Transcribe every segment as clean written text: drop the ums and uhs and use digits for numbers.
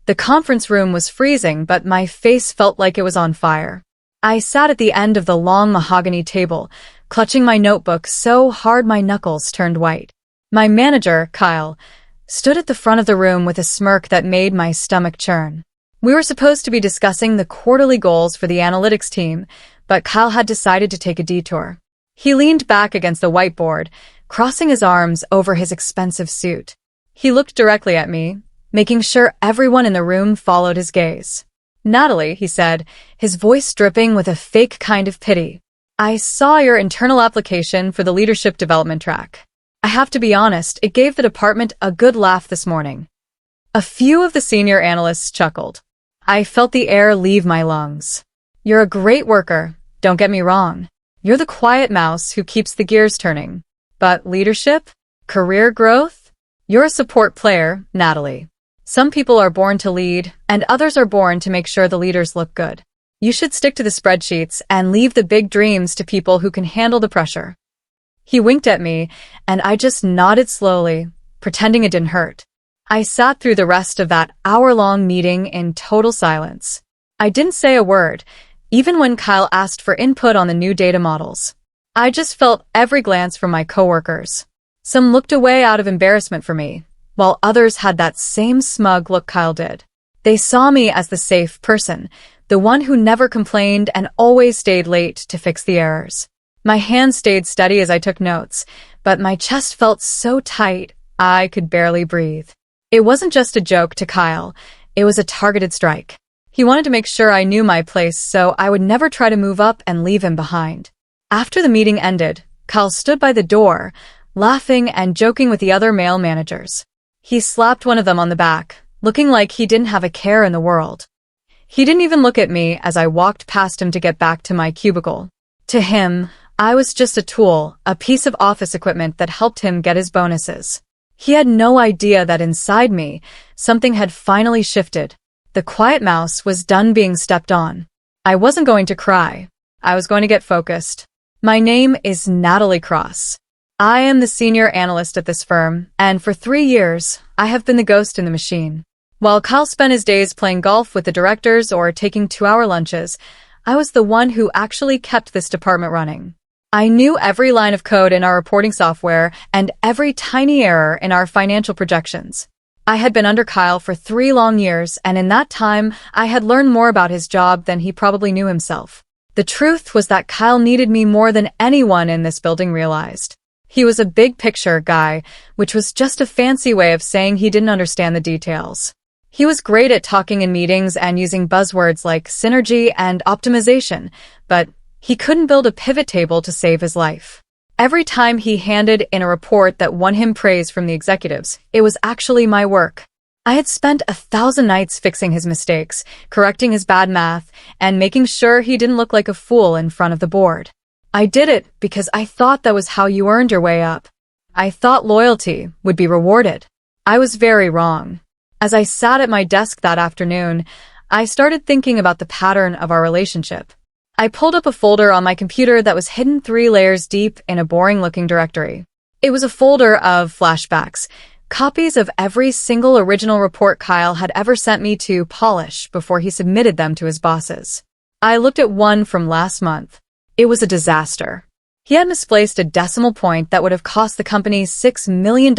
The conference room was freezing, but my face felt like it was on fire. I sat at the end of the long mahogany table, clutching my notebook so hard my knuckles turned white. My manager, Kyle, stood at the front of the room with a smirk that made my stomach churn. We were supposed to be discussing the quarterly goals for the analytics team, but Kyle had decided to take a detour. He leaned back against the whiteboard, crossing his arms over his expensive suit. He looked directly at me, making sure everyone in the room followed his gaze. "Natalie," he said, his voice dripping with a fake kind of pity. "I saw your internal application for the leadership development track. I have to be honest, it gave the department a good laugh this morning." A few of the senior analysts chuckled. I felt the air leave my lungs. "You're a great worker, don't get me wrong. You're the quiet mouse who keeps the gears turning. But leadership? Career growth? You're a support player, Natalie. Some people are born to lead, and others are born to make sure the leaders look good. You should stick to the spreadsheets and leave the big dreams to people who can handle the pressure." He winked at me, and I just nodded slowly, pretending it didn't hurt. I sat through the rest of that hour-long meeting in total silence. I didn't say a word, even when Kyle asked for input on the new data models. I just felt every glance from my coworkers. Some looked away out of embarrassment for me, while others had that same smug look Kyle did. They saw me as the safe person, the one who never complained and always stayed late to fix the errors. My hands stayed steady as I took notes, but my chest felt so tight I could barely breathe. It wasn't just a joke to Kyle, it was a targeted strike. He wanted to make sure I knew my place so I would never try to move up and leave him behind. After the meeting ended, Kyle stood by the door, laughing and joking with the other male managers. He slapped one of them on the back, looking like he didn't have a care in the world. He didn't even look at me as I walked past him to get back to my cubicle. To him, I was just a tool, a piece of office equipment that helped him get his bonuses. He had no idea that inside me, something had finally shifted. The quiet mouse was done being stepped on. I wasn't going to cry. I was going to get focused. My name is Natalie Cross. I am the senior analyst at this firm, and for 3 years, I have been the ghost in the machine. While Kyle spent his days playing golf with the directors or taking 2-hour lunches, I was the one who actually kept this department running. I knew every line of code in our reporting software and every tiny error in our financial projections. I had been under Kyle for 3 long years, and in that time, I had learned more about his job than he probably knew himself. The truth was that Kyle needed me more than anyone in this building realized. He was a big-picture guy, which was just a fancy way of saying he didn't understand the details. He was great at talking in meetings and using buzzwords like synergy and optimization, but he couldn't build a pivot table to save his life. Every time he handed in a report that won him praise from the executives, it was actually my work. I had spent 1,000 nights fixing his mistakes, correcting his bad math, and making sure he didn't look like a fool in front of the board. I did it because I thought that was how you earned your way up. I thought loyalty would be rewarded. I was very wrong. As I sat at my desk that afternoon, I started thinking about the pattern of our relationship. I pulled up a folder on my computer that was hidden 3 layers deep in a boring-looking directory. It was a folder of flashbacks, copies of every single original report Kyle had ever sent me to polish before he submitted them to his bosses. I looked at one from last month. It was a disaster. He had misplaced a decimal point that would have cost the company $6 million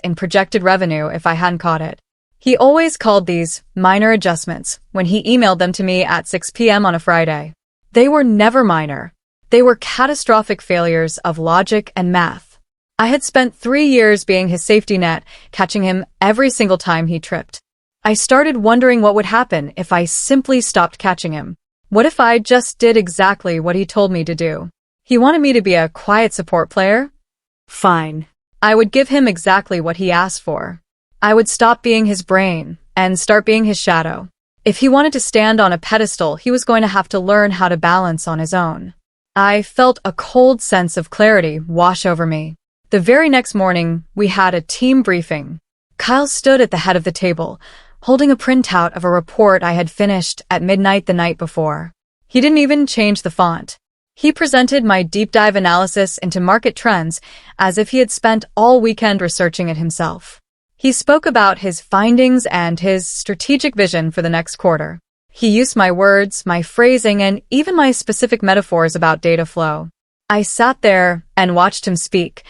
in projected revenue if I hadn't caught it. He always called these minor adjustments when he emailed them to me at 6 p.m. on a Friday. They were never minor. They were catastrophic failures of logic and math. I had spent 3 years being his safety net, catching him every single time he tripped. I started wondering what would happen if I simply stopped catching him. What if I just did exactly what he told me to do? He wanted me to be a quiet support player? Fine. I would give him exactly what he asked for. I would stop being his brain and start being his shadow. If he wanted to stand on a pedestal, he was going to have to learn how to balance on his own. I felt a cold sense of clarity wash over me. The very next morning, we had a team briefing. Kyle stood at the head of the table, holding a printout of a report I had finished at midnight the night before. He didn't even change the font. He presented my deep dive analysis into market trends as if he had spent all weekend researching it himself. He spoke about his findings and his strategic vision for the next quarter. He used my words, my phrasing, and even my specific metaphors about data flow. I sat there and watched him speak,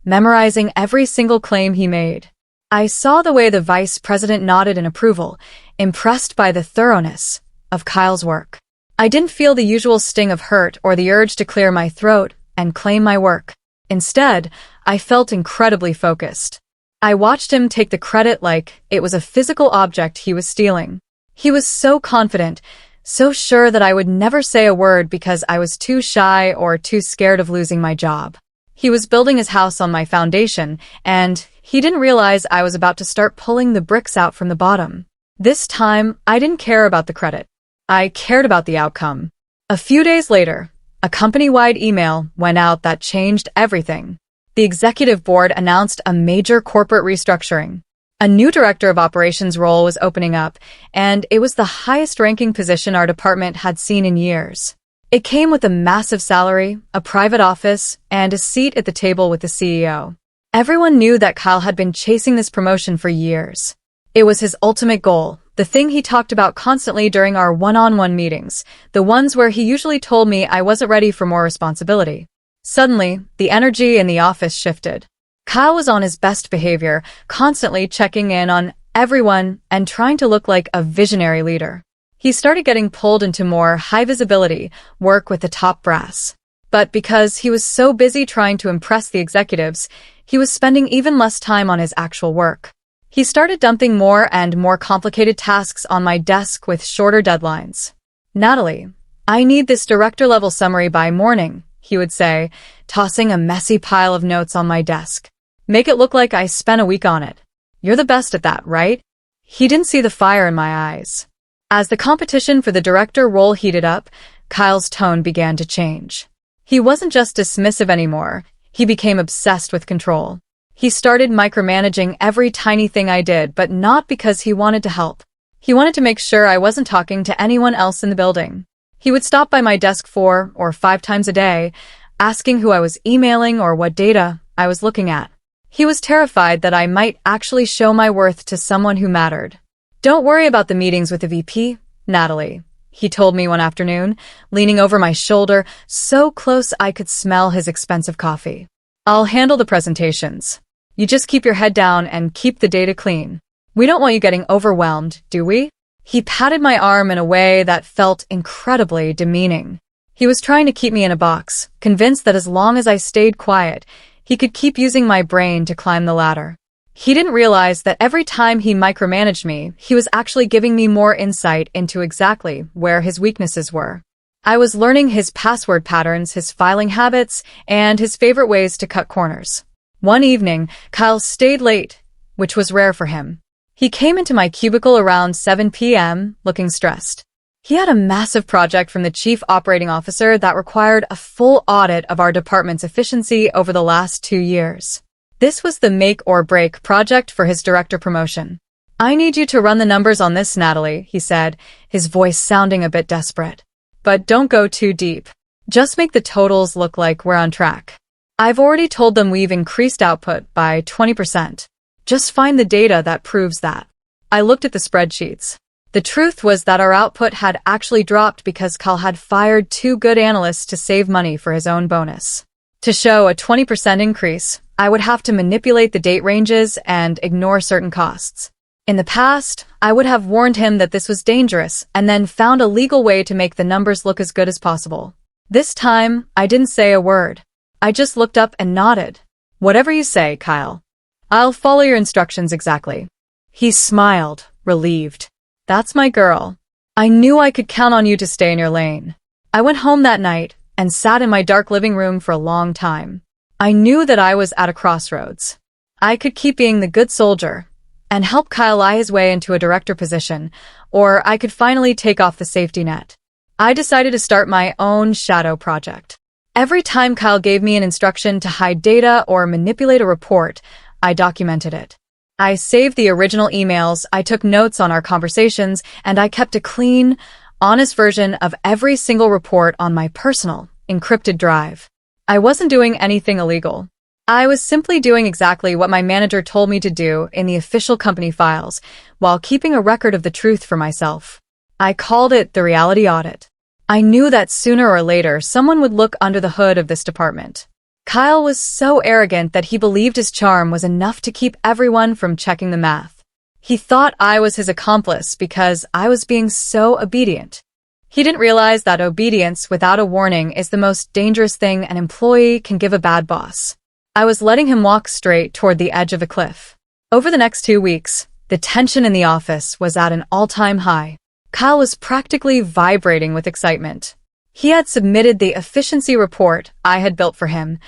memorizing every single claim he made. I saw the way the vice president nodded in approval, impressed by the thoroughness of Kyle's work. I didn't feel the usual sting of hurt or the urge to clear my throat and claim my work. Instead, I felt incredibly focused. I watched him take the credit like it was a physical object he was stealing. He was so confident, so sure that I would never say a word because I was too shy or too scared of losing my job. He was building his house on my foundation, and he didn't realize I was about to start pulling the bricks out from the bottom. This time, I didn't care about the credit. I cared about the outcome. A few days later, a company-wide email went out that changed everything. The executive board announced a major corporate restructuring. A new director of operations role was opening up, and it was the highest-ranking position our department had seen in years. It came with a massive salary, a private office, and a seat at the table with the CEO. Everyone knew that Kyle had been chasing this promotion for years. It was his ultimate goal, the thing he talked about constantly during our one-on-one meetings, the ones where he usually told me I wasn't ready for more responsibility. Suddenly, the energy in the office shifted. Kyle was on his best behavior, constantly checking in on everyone and trying to look like a visionary leader. He started getting pulled into more high-visibility work with the top brass. But because he was so busy trying to impress the executives, he was spending even less time on his actual work. He started dumping more and more complicated tasks on my desk with shorter deadlines. "Natalie, I need this director-level summary by morning," he would say, tossing a messy pile of notes on my desk. "Make it look like I spent a week on it. You're the best at that, right?" He didn't see the fire in my eyes. As the competition for the director role heated up, Kyle's tone began to change. He wasn't just dismissive anymore, he became obsessed with control. He started micromanaging every tiny thing I did, but not because he wanted to help. He wanted to make sure I wasn't talking to anyone else in the building. He would stop by my desk 4 or 5 times a day, asking who I was emailing or what data I was looking at. He was terrified that I might actually show my worth to someone who mattered. "Don't worry about the meetings with the VP, Natalie," he told me one afternoon, leaning over my shoulder so close I could smell his expensive coffee. "I'll handle the presentations. You just keep your head down and keep the data clean. We don't want you getting overwhelmed, do we?" He patted my arm in a way that felt incredibly demeaning. He was trying to keep me in a box, convinced that as long as I stayed quiet, he could keep using my brain to climb the ladder. He didn't realize that every time he micromanaged me, he was actually giving me more insight into exactly where his weaknesses were. I was learning his password patterns, his filing habits, and his favorite ways to cut corners. One evening, Kyle stayed late, which was rare for him. He came into my cubicle around 7 p.m., looking stressed. He had a massive project from the chief operating officer that required a full audit of our department's efficiency over the last 2 years. This was the make-or-break project for his director promotion. "I need you to run the numbers on this, Natalie," he said, his voice sounding a bit desperate. "But don't go too deep. Just make the totals look like we're on track. I've already told them we've increased output by 20%. Just find the data that proves that." I looked at the spreadsheets. The truth was that our output had actually dropped because Kyle had fired 2 good analysts to save money for his own bonus. To show a 20% increase, I would have to manipulate the date ranges and ignore certain costs. In the past, I would have warned him that this was dangerous and then found a legal way to make the numbers look as good as possible. This time, I didn't say a word. I just looked up and nodded. "Whatever you say, Kyle. I'll follow your instructions exactly." He smiled, relieved. "That's my girl. I knew I could count on you to stay in your lane." I went home that night and sat in my dark living room for a long time. I knew that I was at a crossroads. I could keep being the good soldier and help Kyle lie his way into a director position, or I could finally take off the safety net. I decided to start my own shadow project. Every time Kyle gave me an instruction to hide data or manipulate a report, I documented it. I saved the original emails, I took notes on our conversations, and I kept a clean, honest version of every single report on my personal, encrypted drive. I wasn't doing anything illegal. I was simply doing exactly what my manager told me to do in the official company files, while keeping a record of the truth for myself. I called it the reality audit. I knew that sooner or later someone would look under the hood of this department. Kyle was so arrogant that he believed his charm was enough to keep everyone from checking the math. He thought I was his accomplice because I was being so obedient. He didn't realize that obedience without a warning is the most dangerous thing an employee can give a bad boss. I was letting him walk straight toward the edge of a cliff. Over the next 2 weeks, the tension in the office was at an all-time high. Kyle was practically vibrating with excitement. He had submitted the efficiency report I had built for him,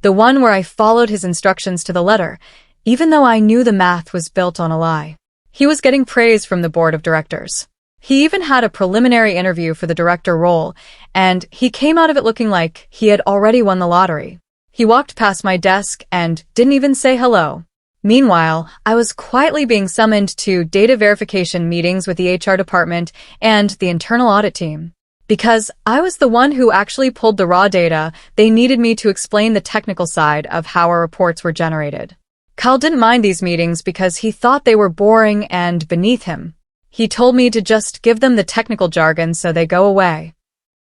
the one where I followed his instructions to the letter, even though I knew the math was built on a lie. He was getting praise from the board of directors. He even had a preliminary interview for the director role, and he came out of it looking like he had already won the lottery. He walked past my desk and didn't even say hello. Meanwhile, I was quietly being summoned to data verification meetings with the HR department and the internal audit team. Because I was the one who actually pulled the raw data, they needed me to explain the technical side of how our reports were generated. Kyle didn't mind these meetings because he thought they were boring and beneath him. He told me to just give them the technical jargon so they go away.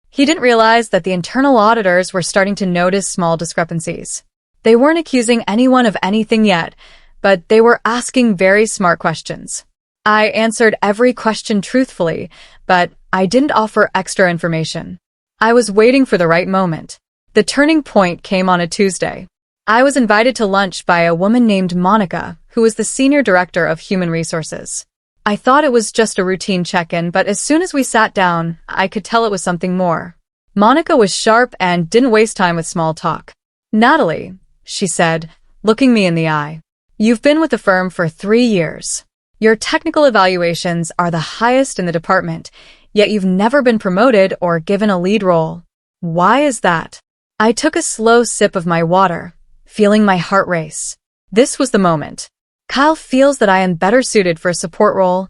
He didn't realize that the internal auditors were starting to notice small discrepancies. They weren't accusing anyone of anything yet, but they were asking very smart questions. I answered every question truthfully, but I didn't offer extra information. I was waiting for the right moment. The turning point came on a Tuesday. I was invited to lunch by a woman named Monica, who was the senior director of human resources. I thought it was just a routine check-in, but as soon as we sat down, I could tell it was something more. Monica was sharp and didn't waste time with small talk. "Natalie," she said, looking me in the eye, "you've been with the firm for 3 years. Your technical evaluations are the highest in the department, yet you've never been promoted or given a lead role. Why is that?" I took a slow sip of my water, feeling my heart race. This was the moment. "Kyle feels that I am better suited for a support role,"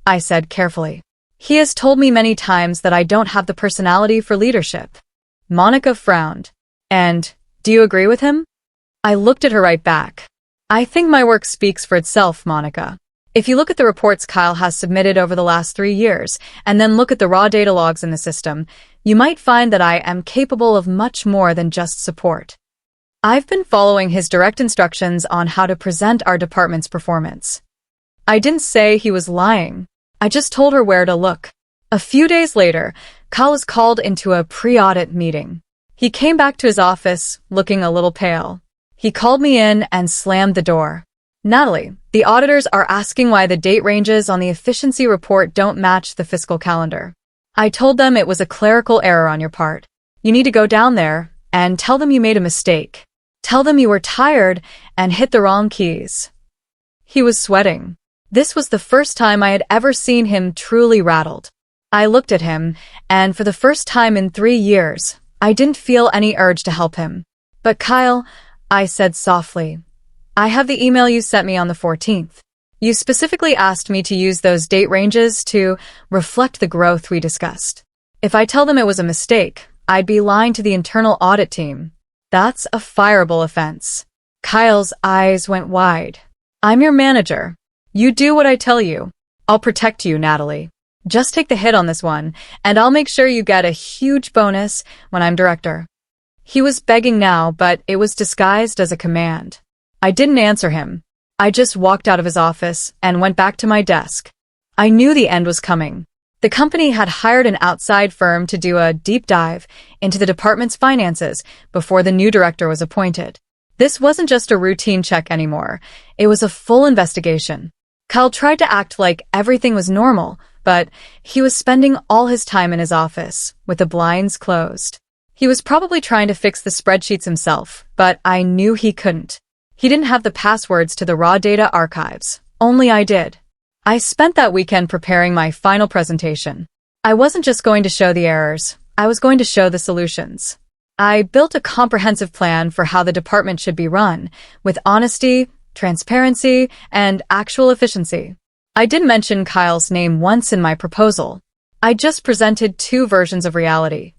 I said carefully. "He has told me many times that I don't have the personality for leadership." Monica frowned. "And, do you agree with him?" I looked at her right back. "I think my work speaks for itself, Monica. If you look at the reports Kyle has submitted over the last 3 years, and then look at the raw data logs in the system, you might find that I am capable of much more than just support. I've been following his direct instructions on how to present our department's performance." I didn't say he was lying. I just told her where to look. A few days later, Kyle was called into a pre-audit meeting. He came back to his office, looking a little pale. He called me in and slammed the door. "Natalie, the auditors are asking why the date ranges on the efficiency report don't match the fiscal calendar. I told them it was a clerical error on your part. You need to go down there and tell them you made a mistake. Tell them you were tired and hit the wrong keys." He was sweating. This was the first time I had ever seen him truly rattled. I looked at him, and for the first time in 3 years, I didn't feel any urge to help him. "But Kyle," I said softly, "I have the email you sent me on the 14th. You specifically asked me to use those date ranges to reflect the growth we discussed. If I tell them it was a mistake, I'd be lying to the internal audit team. That's a fireable offense." Kyle's eyes went wide. "I'm your manager. You do what I tell you. I'll protect you, Natalie. Just take the hit on this one, and I'll make sure you get a huge bonus when I'm director." He was begging now, but it was disguised as a command. I didn't answer him. I just walked out of his office and went back to my desk. I knew the end was coming. The company had hired an outside firm to do a deep dive into the department's finances before the new director was appointed. This wasn't just a routine check anymore. It was a full investigation. Kyle tried to act like everything was normal, but he was spending all his time in his office, with the blinds closed. He was probably trying to fix the spreadsheets himself, but I knew he couldn't. He didn't have the passwords to the raw data archives. Only I did. I spent that weekend preparing my final presentation. I wasn't just going to show the errors, I was going to show the solutions. I built a comprehensive plan for how the department should be run, with honesty, transparency, and actual efficiency. I didn't mention Kyle's name once in my proposal. I just presented 2 versions of reality.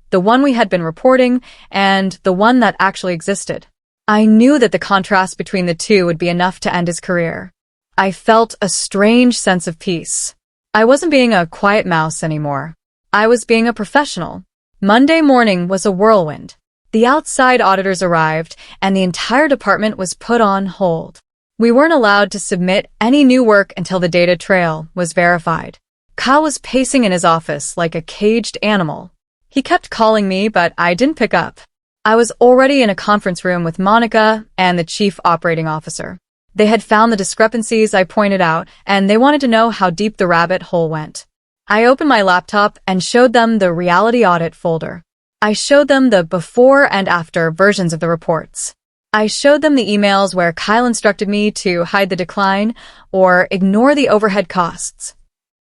The one we had been reporting, and the one that actually existed. I knew that the contrast between the two would be enough to end his career. I felt a strange sense of peace. I wasn't being a quiet mouse anymore. I was being a professional. Monday morning was a whirlwind. The outside auditors arrived, and the entire department was put on hold. We weren't allowed to submit any new work until the data trail was verified. Kyle was pacing in his office like a caged animal. He kept calling me, but I didn't pick up. I was already in a conference room with Monica and the chief operating officer. They had found the discrepancies I pointed out, and they wanted to know how deep the rabbit hole went. I opened my laptop and showed them the reality audit folder. I showed them the before and after versions of the reports. I showed them the emails where Kyle instructed me to hide the decline or ignore the overhead costs.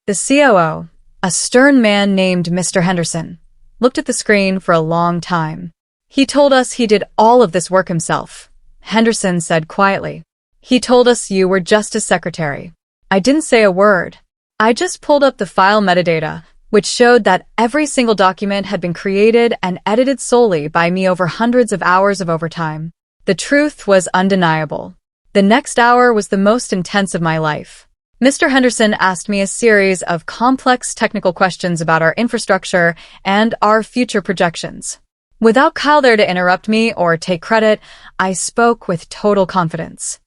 The COO, a stern man named Mr. Henderson, looked at the screen for a long time. He told us he did all of this work himself. Henderson said quietly. He told us you were just his secretary. I didn't say a word. I just pulled up the file metadata, which showed that every single document had been created and edited solely by me over hundreds of hours of overtime. The truth was undeniable. The next hour was the most intense of my life. Mr. Henderson asked me a series of complex technical questions about our infrastructure and our future projections. Without Kyle there to interrupt me or take credit, I spoke with total confidence.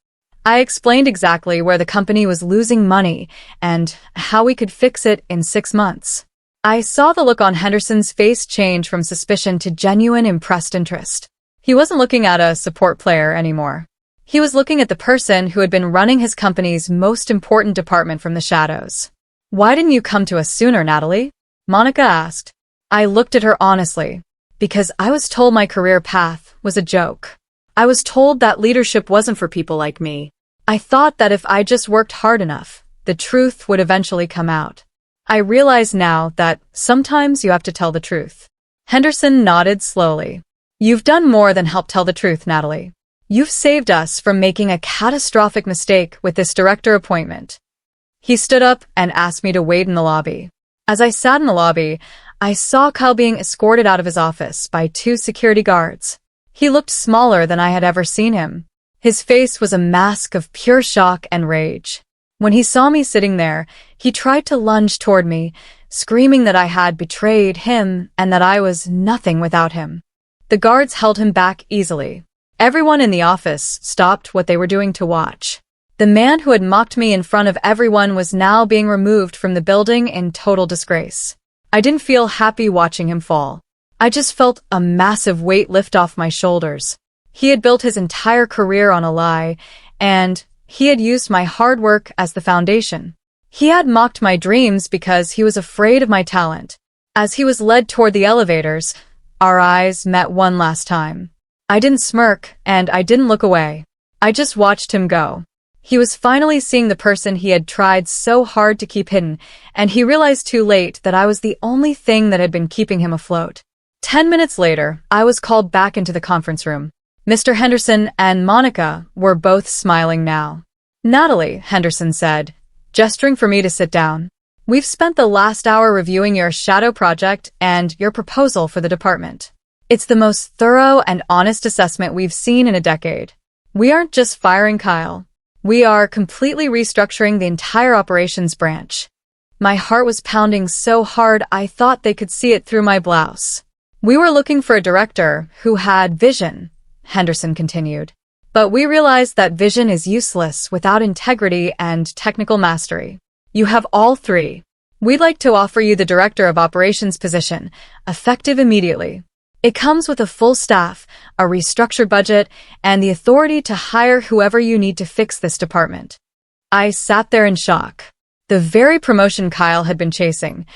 I explained exactly where the company was losing money and how we could fix it in 6 months. I saw the look on Henderson's face change from suspicion to genuine impressed interest. He wasn't looking at a support player anymore. He was looking at the person who had been running his company's most important department from the shadows. "Why didn't you come to us sooner, Natalie?" Monica asked. I looked at her honestly, because I was told my career path was a joke. I was told that leadership wasn't for people like me. I thought that if I just worked hard enough, the truth would eventually come out. I realize now that sometimes you have to tell the truth. Henderson nodded slowly. "You've done more than help tell the truth, Natalie. You've saved us from making a catastrophic mistake with this director appointment." He stood up and asked me to wait in the lobby. As I sat in the lobby, I saw Kyle being escorted out of his office by 2 security guards. He looked smaller than I had ever seen him. His face was a mask of pure shock and rage. When he saw me sitting there, he tried to lunge toward me, screaming that I had betrayed him and that I was nothing without him. The guards held him back easily. Everyone in the office stopped what they were doing to watch. The man who had mocked me in front of everyone was now being removed from the building in total disgrace. I didn't feel happy watching him fall. I just felt a massive weight lift off my shoulders. He had built his entire career on a lie, and he had used my hard work as the foundation. He had mocked my dreams because he was afraid of my talent. As he was led toward the elevators, our eyes met one last time. I didn't smirk, and I didn't look away. I just watched him go. He was finally seeing the person he had tried so hard to keep hidden, and he realized too late that I was the only thing that had been keeping him afloat. 10 minutes later, I was called back into the conference room. Mr. Henderson and Monica were both smiling now. "Natalie," Henderson said, gesturing for me to sit down. "We've spent the last hour reviewing your shadow project and your proposal for the department. It's the most thorough and honest assessment we've seen in a decade. We aren't just firing Kyle. We are completely restructuring the entire operations branch." My heart was pounding so hard I thought they could see it through my blouse. "We were looking for a director who had vision," Henderson continued. "But we realized that vision is useless without integrity and technical mastery. You have all 3. We'd like to offer you the Director of Operations position, effective immediately. It comes with a full staff, a restructured budget, and the authority to hire whoever you need to fix this department." I sat there in shock. The very promotion Kyle had been chasing,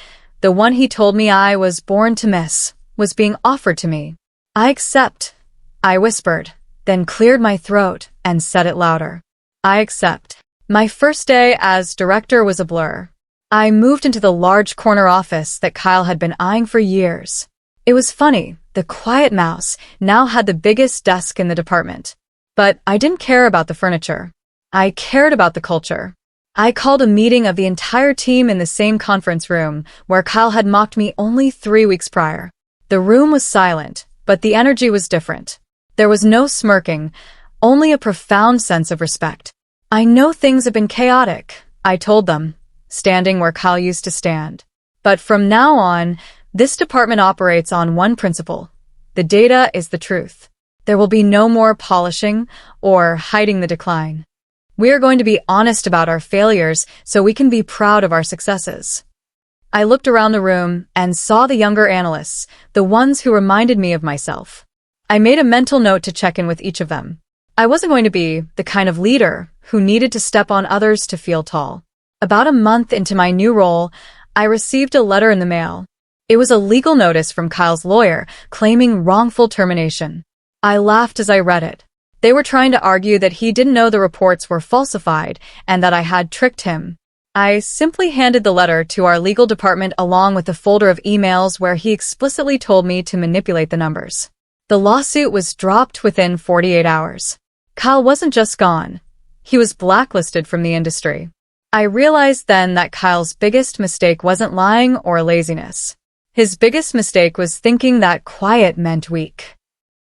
the one he told me I was born to miss, was being offered to me. "I accept," I whispered, then cleared my throat and said it louder. "I accept." My first day as director was a blur. I moved into the large corner office that Kyle had been eyeing for years. It was funny, the quiet mouse now had the biggest desk in the department. But I didn't care about the furniture. I cared about the culture. I called a meeting of the entire team in the same conference room where Kyle had mocked me only 3 weeks prior. The room was silent, but the energy was different. There was no smirking, only a profound sense of respect. I know things have been chaotic, I told them, standing where Kyle used to stand. But from now on, this department operates on one principle. The data is the truth. There will be no more polishing or hiding the decline. We are going to be honest about our failures so we can be proud of our successes. I looked around the room and saw the younger analysts, the ones who reminded me of myself. I made a mental note to check in with each of them. I wasn't going to be the kind of leader who needed to step on others to feel tall. About a month into my new role, I received a letter in the mail. It was a legal notice from Kyle's lawyer claiming wrongful termination. I laughed as I read it. They were trying to argue that he didn't know the reports were falsified and that I had tricked him. I simply handed the letter to our legal department along with a folder of emails where he explicitly told me to manipulate the numbers. The lawsuit was dropped within 48 hours. Kyle wasn't just gone. He was blacklisted from the industry. I realized then that Kyle's biggest mistake wasn't lying or laziness. His biggest mistake was thinking that quiet meant weak.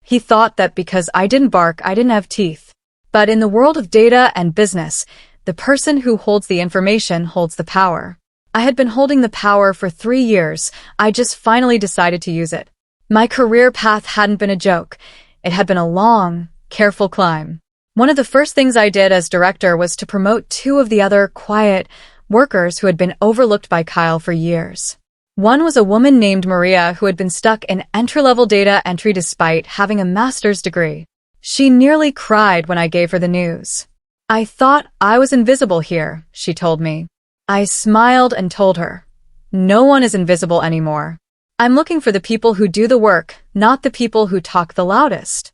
He thought that because I didn't bark, I didn't have teeth. But in the world of data and business, the person who holds the information holds the power. I had been holding the power for 3 years. I just finally decided to use it. My career path hadn't been a joke. It had been a long, careful climb. One of the first things I did as director was to promote 2 of the other quiet workers who had been overlooked by Kyle for years. One was a woman named Maria who had been stuck in entry-level data entry despite having a master's degree. She nearly cried when I gave her the news. I thought I was invisible here, she told me. I smiled and told her, no one is invisible anymore. I'm looking for the people who do the work, not the people who talk the loudest.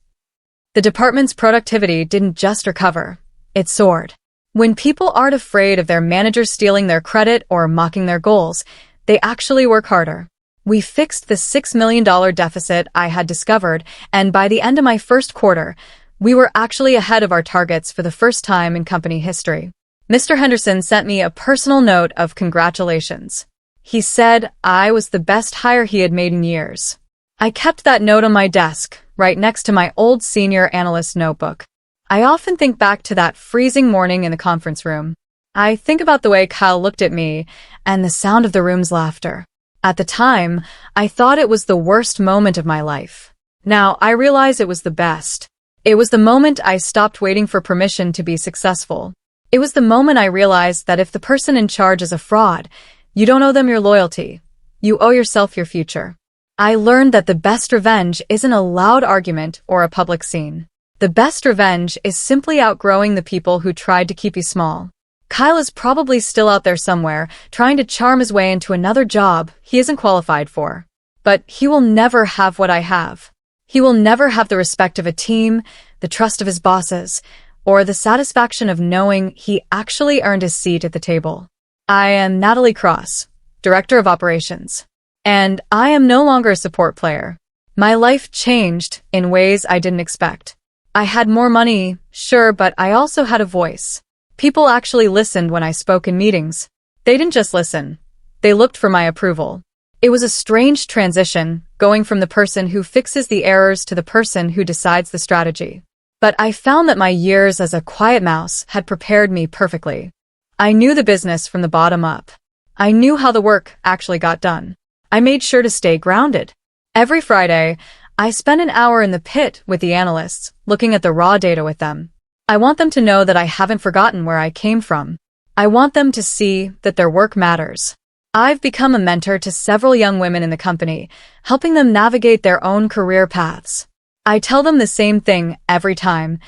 The department's productivity didn't just recover, it soared. When people aren't afraid of their managers stealing their credit or mocking their goals, they actually work harder. We fixed the $6 million deficit I had discovered, and by the end of my first quarter, we were actually ahead of our targets for the first time in company history. Mr. Henderson sent me a personal note of congratulations. He said I was the best hire he had made in years. I kept that note on my desk, right next to my old senior analyst notebook. I often think back to that freezing morning in the conference room. I think about the way Kyle looked at me and the sound of the room's laughter. At the time, I thought it was the worst moment of my life. Now, I realize it was the best. It was the moment I stopped waiting for permission to be successful. It was the moment I realized that if the person in charge is a fraud, you don't owe them your loyalty. You owe yourself your future. I learned that the best revenge isn't a loud argument or a public scene. The best revenge is simply outgrowing the people who tried to keep you small. Kyle is probably still out there somewhere, trying to charm his way into another job he isn't qualified for. But he will never have what I have. He will never have the respect of a team, the trust of his bosses, or the satisfaction of knowing he actually earned his seat at the table. I am Natalie Cross, Director of Operations. And I am no longer a support player. My life changed in ways I didn't expect. I had more money, sure, but I also had a voice. People actually listened when I spoke in meetings. They didn't just listen. They looked for my approval. It was a strange transition, going from the person who fixes the errors to the person who decides the strategy. But I found that my years as a quiet mouse had prepared me perfectly. I knew the business from the bottom up. I knew how the work actually got done. I made sure to stay grounded. Every Friday, I spent an hour in the pit with the analysts, looking at the raw data with them. I want them to know that I haven't forgotten where I came from. I want them to see that their work matters. I've become a mentor to several young women in the company, helping them navigate their own career paths. I tell them the same thing every time.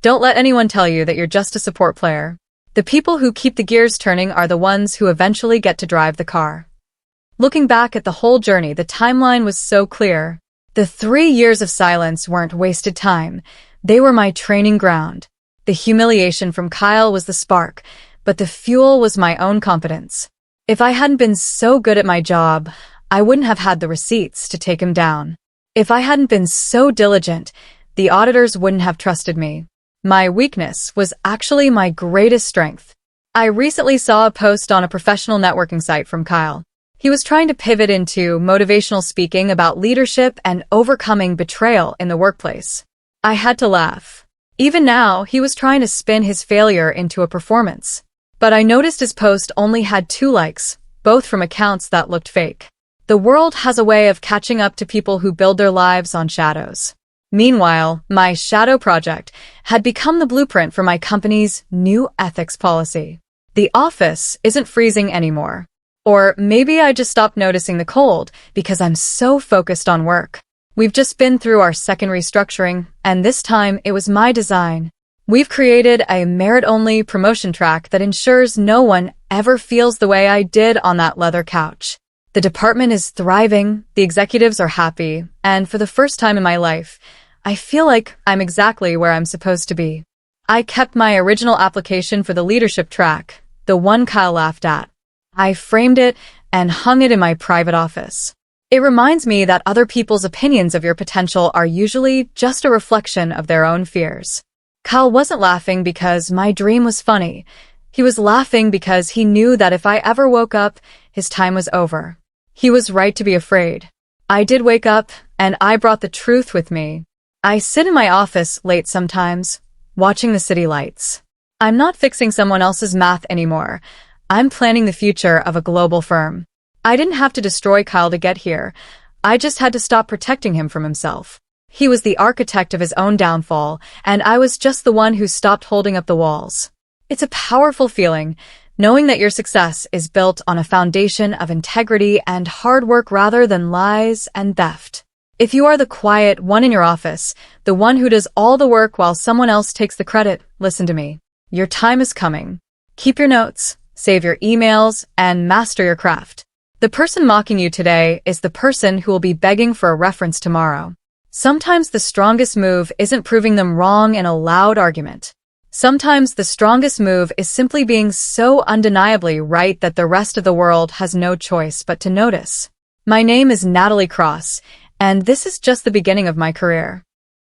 Don't let anyone tell you that you're just a support player. The people who keep the gears turning are the ones who eventually get to drive the car. Looking back at the whole journey, the timeline was so clear. The 3 years of silence weren't wasted time. They were my training ground. The humiliation from Kyle was the spark, but the fuel was my own competence. If I hadn't been so good at my job, I wouldn't have had the receipts to take him down. If I hadn't been so diligent, the auditors wouldn't have trusted me. My weakness was actually my greatest strength. I recently saw a post on a professional networking site from Kyle. He was trying to pivot into motivational speaking about leadership and overcoming betrayal in the workplace. I had to laugh. Even now, he was trying to spin his failure into a performance. But I noticed his post only had 2 likes, both from accounts that looked fake. The world has a way of catching up to people who build their lives on shadows. Meanwhile, my shadow project had become the blueprint for my company's new ethics policy. The office isn't freezing anymore. Or maybe I just stopped noticing the cold because I'm so focused on work. We've just been through our second restructuring, and this time it was my design. We've created a merit-only promotion track that ensures no one ever feels the way I did on that leather couch. The department is thriving, the executives are happy, and for the first time in my life, I feel like I'm exactly where I'm supposed to be. I kept my original application for the leadership track, the one Kyle laughed at. I framed it and hung it in my private office. It reminds me that other people's opinions of your potential are usually just a reflection of their own fears. Kyle wasn't laughing because my dream was funny. He was laughing because he knew that if I ever woke up, his time was over. He was right to be afraid. I did wake up, and I brought the truth with me. I sit in my office late sometimes, watching the city lights. I'm not fixing someone else's math anymore. I'm planning the future of a global firm. I didn't have to destroy Kyle to get here. I just had to stop protecting him from himself. He was the architect of his own downfall, and I was just the one who stopped holding up the walls. It's a powerful feeling, knowing that your success is built on a foundation of integrity and hard work rather than lies and theft. If you are the quiet one in your office, the one who does all the work while someone else takes the credit, listen to me. Your time is coming. Keep your notes, save your emails, and master your craft. The person mocking you today is the person who will be begging for a reference tomorrow. Sometimes the strongest move isn't proving them wrong in a loud argument. Sometimes the strongest move is simply being so undeniably right that the rest of the world has no choice but to notice. My name is Natalie Cross, and this is just the beginning of my career.